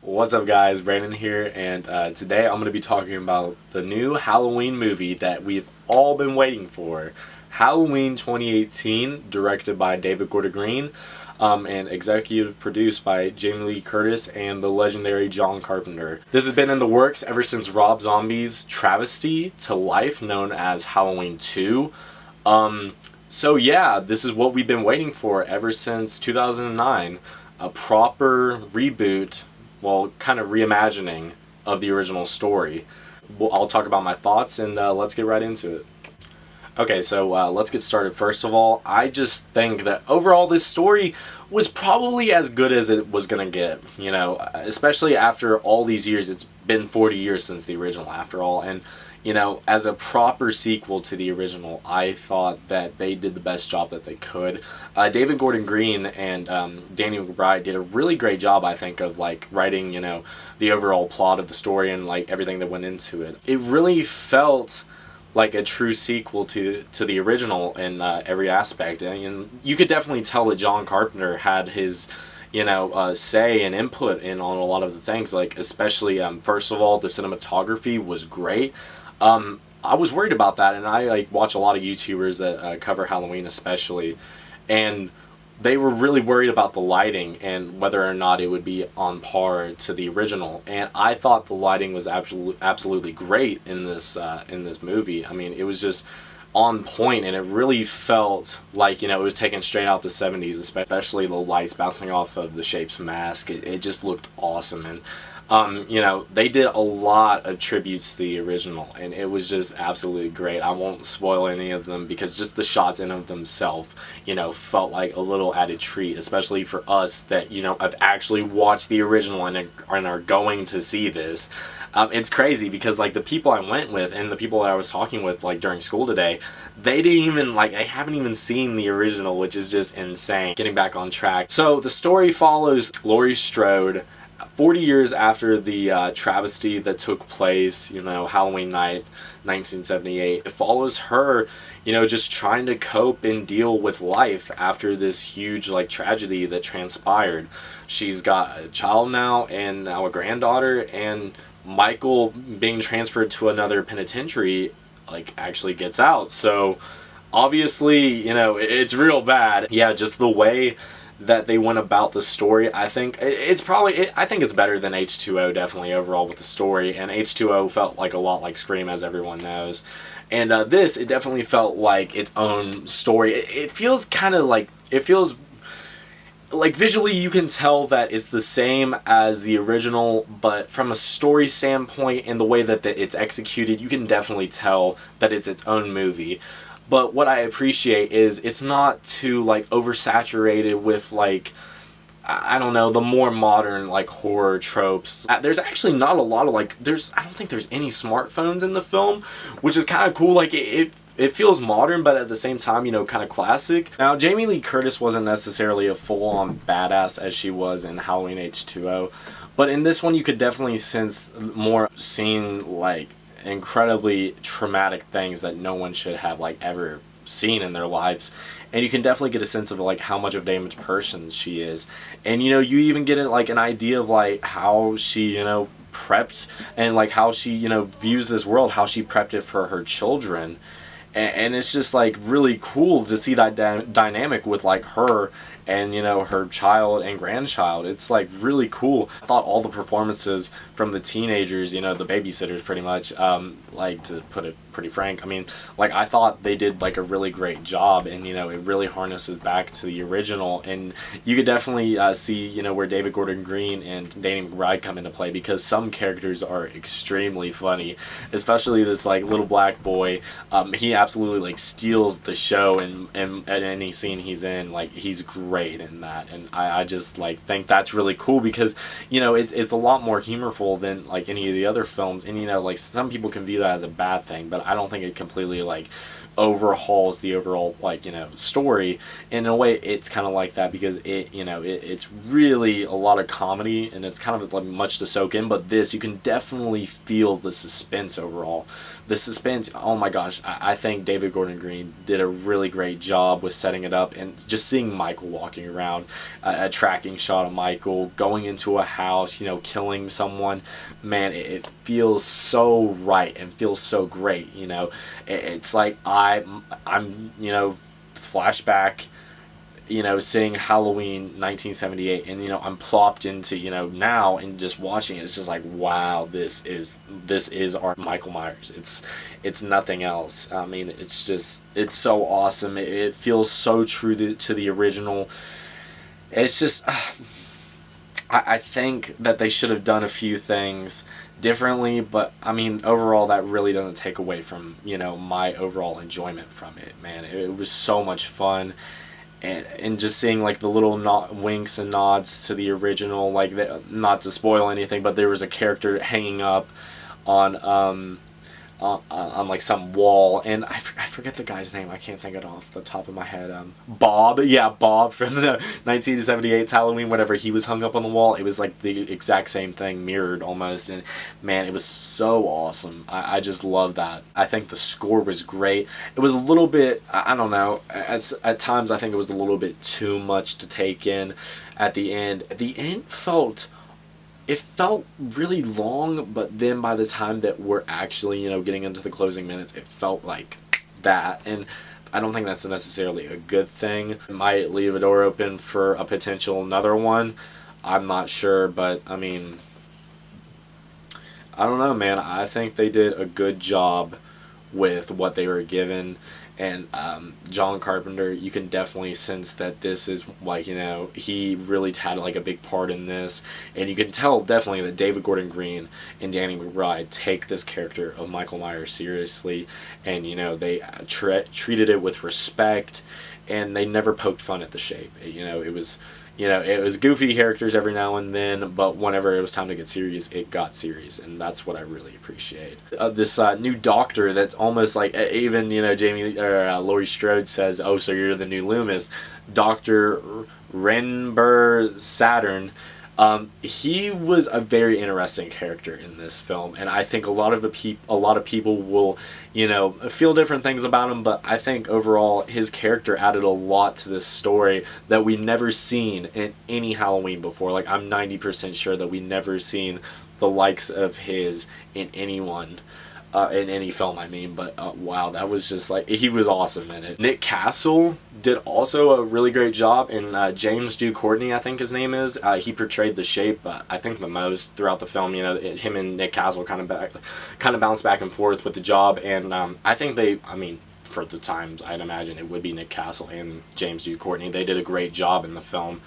What's up guys, Brandon here, and today I'm going to be talking about the new Halloween movie that we've all been waiting for. Halloween 2018, directed by David Gordon Green, and executive produced by Jamie Lee Curtis and the legendary John Carpenter. This has been in the works ever since Rob Zombie's travesty to life known as Halloween 2. So yeah, this is what we've been waiting for ever since 2009. A proper reboot, well, kind of reimagining of the original story. I'll talk about my thoughts, and let's get right into it. Okay, so let's get started. First of all, I just think that overall this story was probably as good as it was going to get, you know, especially after all these years. It's been 40 years since the original, after all, and you know, as a proper sequel to the original, I thought that they did the best job that they could. David Gordon Green and Danny McBride did a really great job, I think, of like writing, you know, the overall plot of the story and like everything that went into it. It really felt like a true sequel to the original in every aspect, and you could definitely tell that John Carpenter had his, you know, say and input in on a lot of the things. Like especially, first of all, the cinematography was great. I was worried about that, and I like watch a lot of YouTubers that cover Halloween especially, and they were really worried about the lighting and whether or not it would be on par to the original. And I thought the lighting was absolutely great in this movie. I mean, it was just on point, and it really felt like, you know, it was taken straight out the 70s, especially the lights bouncing off of the Shape's mask. It just looked awesome, and you know, they did a lot of tributes to the original, and it was just absolutely great. I won't spoil any of them because just the shots in of themselves, you know, felt like a little added treat, especially for us that, you know, have actually watched the original and are going to see this. It's crazy because like the people I went with and the people that I was talking with like during school today, they haven't even seen the original, which is just insane. Getting back on track. So the story follows Laurie Strode 40 years after the travesty that took place, you know, Halloween night, 1978. It follows her, you know, just trying to cope and deal with life after this huge, like, tragedy that transpired. She's got a child now and now a granddaughter, and Michael being transferred to another penitentiary, like, actually gets out. So, obviously, you know, it's real bad. Yeah, just the way that they went about the story, I think I think it's better than H2O, definitely, overall, with the story. And H2O felt like a lot like Scream, as everyone knows, and it definitely felt like its own story. It feels kind of like, visually you can tell that it's the same as the original, but from a story standpoint and the way that it's executed, you can definitely tell that it's its own movie. But what I appreciate is it's not too, like, oversaturated with, like, I don't know, the more modern, like, horror tropes. There's actually not a lot of, like, I don't think there's any smartphones in the film, which is kind of cool. Like, it feels modern, but at the same time, you know, kind of classic. Now, Jamie Lee Curtis wasn't necessarily a full-on badass as she was in Halloween H2O, but in this one you could definitely sense more seeing, like, incredibly traumatic things that no one should have, like, ever seen in their lives, and you can definitely get a sense of, like, how much of a damaged person she is. And, you know, you even get, like, an idea of, like, how she, you know, prepped, and, like, how she, you know, views this world, how she prepped it for her children. And it's just, like, really cool to see that dynamic with, like, her and, you know, her child and grandchild. It's, like, really cool. I thought all the performances from the teenagers, you know, the babysitters pretty much, like, to put it pretty frank, I mean, like, I thought they did, like, a really great job, and, you know, it really harnesses back to the original, and you could definitely see, you know, where David Gordon Green and Danny McBride come into play, because some characters are extremely funny, especially this, like, little black boy. He absolutely, like, steals the show, and at any scene he's in, like, he's great in that, and I just, like, think that's really cool, because, you know, it's a lot more humorful than, like, any of the other films, and, you know, like, some people can view that as a bad thing, but I don't think it completely like overhauls the overall like, you know, story. In a way it's kind of like that because it, you know, it's really a lot of comedy and it's kind of like much to soak in, but this, you can definitely feel the suspense overall. The suspense, oh my gosh, I think David Gordon Green did a really great job with setting it up, and just seeing Michael walking around, a tracking shot of Michael going into a house, you know, killing someone, man, it feels so right and feels so great, you know. It's like I'm, you know, flashback, you know, seeing Halloween 1978, and you know, I'm plopped into, you know, now and just watching it, it's just like, wow, this is our Michael Myers. It's nothing else. I mean, it's just, it's so awesome. It feels so true to the original. It's just I think that they should have done a few things differently, but I mean, overall that really doesn't take away from, you know, my overall enjoyment from it, man. It was so much fun. And just seeing like the little winks and nods to the original, like not to spoil anything, but there was a character hanging up on like some wall, and I forget the guy's name. I can't think it off the top of my head. Bob, yeah, Bob from the 1978 Halloween, whatever. He was hung up on the wall. It was like the exact same thing, mirrored almost, and man, it was so awesome. I just love that. I think the score was great. It was a little bit, I don't know, at times I think it was a little bit too much to take in at the end. The end felt really long, but then by the time that we're actually, you know, getting into the closing minutes, it felt like that, and I don't think that's necessarily a good thing. It might leave a door open for a potential another one. I'm not sure, but I mean, I don't know, man. I think they did a good job with what they were given. And John Carpenter, you can definitely sense that this is like, you know, he really had like a big part in this, and you can tell definitely that David Gordon Green and Danny McBride take this character of Michael Myers seriously, and you know, they treated it with respect, and they never poked fun at the shape. You know, it was, you know, it was goofy characters every now and then, but whenever it was time to get serious, it got serious, and that's what I really appreciate. This new doctor that's almost like, even, you know, Laurie Strode says, oh, so you're the new Loomis, Dr. Renber Saturn. He was a very interesting character in this film, and I think a lot of people will, you know, feel different things about him, but I think overall his character added a lot to this story that we never seen in any Halloween before. Like, I'm 90% sure that we never seen the likes of his in anyone. In any film, I mean, but wow, that was just like, he was awesome in it. Nick Castle did also a really great job, and James Dew Courtney, I think his name is, he portrayed the Shape, I think the most throughout the film. You know, him and Nick Castle kind of bounced back and forth with the job, and I think I mean, for the times, I'd imagine it would be Nick Castle and James Dew Courtney. They did a great job in the film.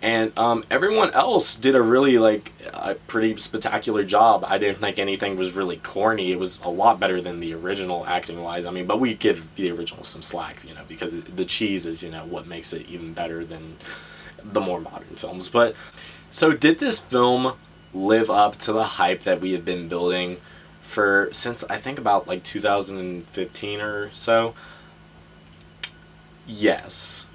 And everyone else did a really, like, a pretty spectacular job. I didn't think anything was really corny. It was a lot better than the original acting-wise. I mean, but we give the original some slack, you know, because the cheese is, you know, what makes it even better than the more modern films. But, so did this film live up to the hype that we have been building since, I think, about, like, 2015 or so? Yes.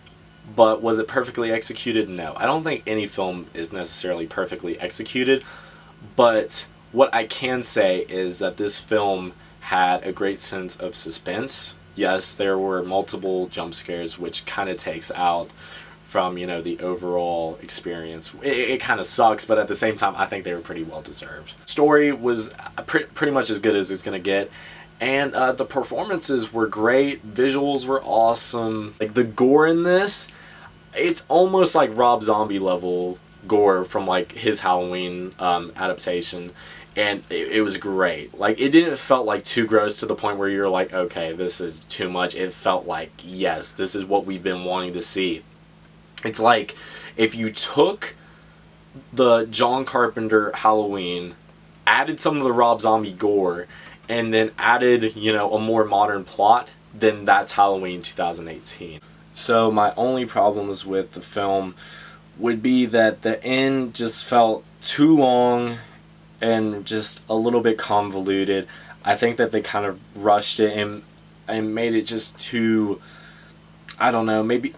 But was it perfectly executed? No. I don't think any film is necessarily perfectly executed, but what I can say is that this film had a great sense of suspense. Yes, there were multiple jump scares, which kind of takes out from, you know, the overall experience. It kind of sucks, but at the same time, I think they were pretty well deserved. Story was pretty much as good as it's going to get. And the performances were great. Visuals were awesome. Like, the gore in this, it's almost like Rob Zombie level gore from, like, his Halloween adaptation. And it was great. Like, it didn't felt like too gross to the point where you're like, okay, this is too much. It felt like, yes, this is what we've been wanting to see. It's like if you took the John Carpenter Halloween, added some of the Rob Zombie gore, and then added, you know, a more modern plot, then that's Halloween 2018. So my only problems with the film would be that the end just felt too long and just a little bit convoluted. I think that they kind of rushed it and made it just too, I don't know, maybe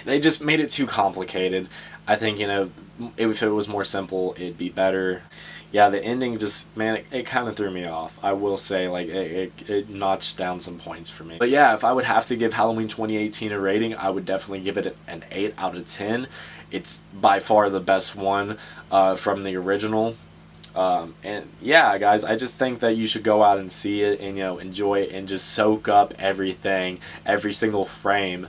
they just made it too complicated. I think, you know, if it was more simple, it'd be better. Yeah, the ending just, man, it kind of threw me off. I will say, like, it notched down some points for me. But yeah, if I would have to give Halloween 2018 a rating, I would definitely give it an 8 out of 10. It's by far the best one from the original. And yeah, guys, I just think that you should go out and see it and, you know, enjoy it and just soak up everything, every single frame,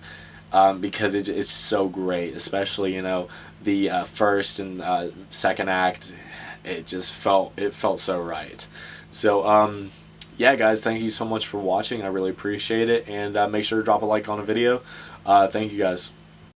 because it's so great, especially, you know, the first and second act. It felt so right. So yeah, guys, thank you so much for watching. I really appreciate it, and make sure to drop a like on the video. Thank you, guys.